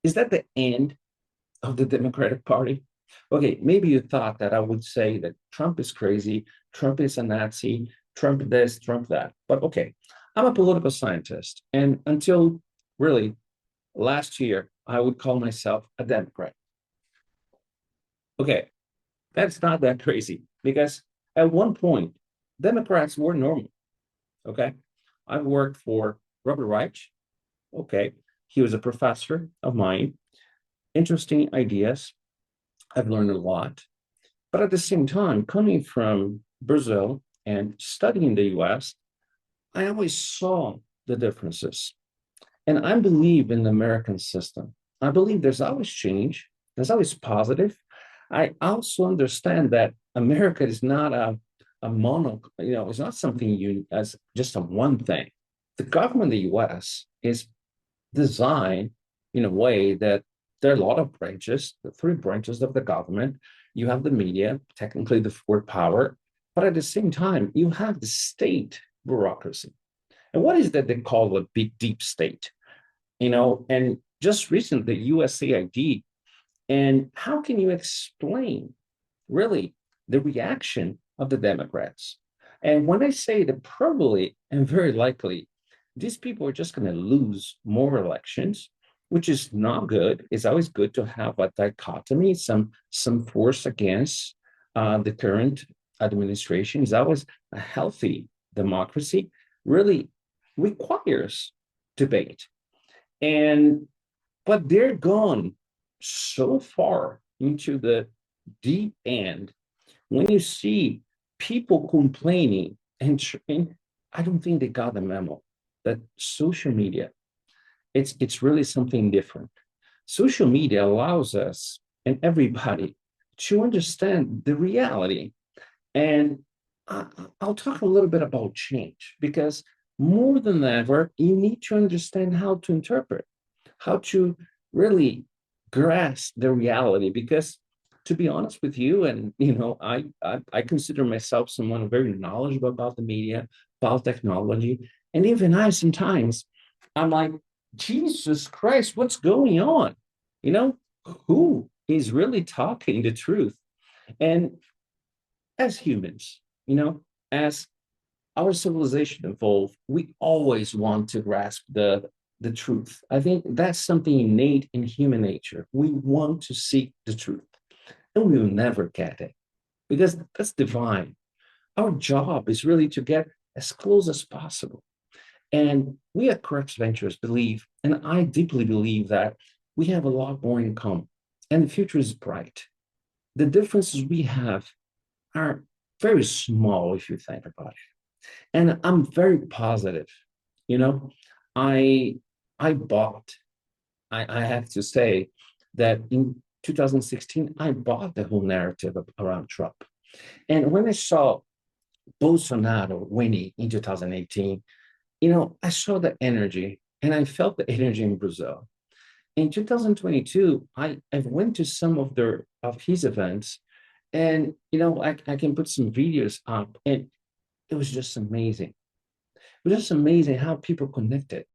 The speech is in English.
is that the end of the Democratic Party? Okay, maybe you thought that I would say that Trump is crazy, Trump is a Nazi, Trump this, Trump that. But okay, I'm a political scientist. And until really last year, I would call myself a Democrat. Okay, that's not that crazy because at one point, Democrats were normal. Okay, I worked for Robert Reich. Okay, he was a professor of mine. Interesting ideas. I've learned a lot. But at the same time, coming from Brazil and studying the US, I always saw the differences. And I believe in the American system. I believe there's always change, there's always positive. I also understand that America is not a mono, it's not something you as just a one thing. The government of the US is designed in a way that there are a lot of branches, the three branches of the government. You have the media, technically the fourth power, but at the same time, you have the state bureaucracy. And what is that they call a big deep state? And just recently, USAID. And how can you explain really the reaction of the Democrats? And when I say that probably and very likely, these people are just going to lose more elections, which is not good. It's always good to have a dichotomy, some force against the current administration. Is always a healthy democracy. Really requires debate. And but they're gone so far into the deep end when you see people complaining and I don't think they got the memo that social media it's really something different. Social media allows us and everybody to understand the reality. And I, I'll talk a little bit about change because more than ever, you need to understand how to interpret, how to really grasp the reality. Because to be honest with you, and I consider myself someone very knowledgeable about the media, about technology, and even I sometimes I'm like, Jesus Christ, what's going on? You know, who is really talking the truth? And as humans, as our civilization evolved, we always want to grasp the truth. I think that's something innate in human nature. We want to seek the truth, and we will never get it because that's divine. Our job is really to get as close as possible. And we at Crux Ventures believe, and I deeply believe that we have a lot more in common, and the future is bright. The differences we have are very small if you think about it. And I'm very positive. You know, I I bought, I have to say that in 2016, I bought the whole narrative around Trump. And when I saw Bolsonaro winning in 2018, I saw the energy and I felt the energy in Brazil. In 2022, I went to some of his events and I can put some videos up and it was just amazing. It was just amazing how people connected.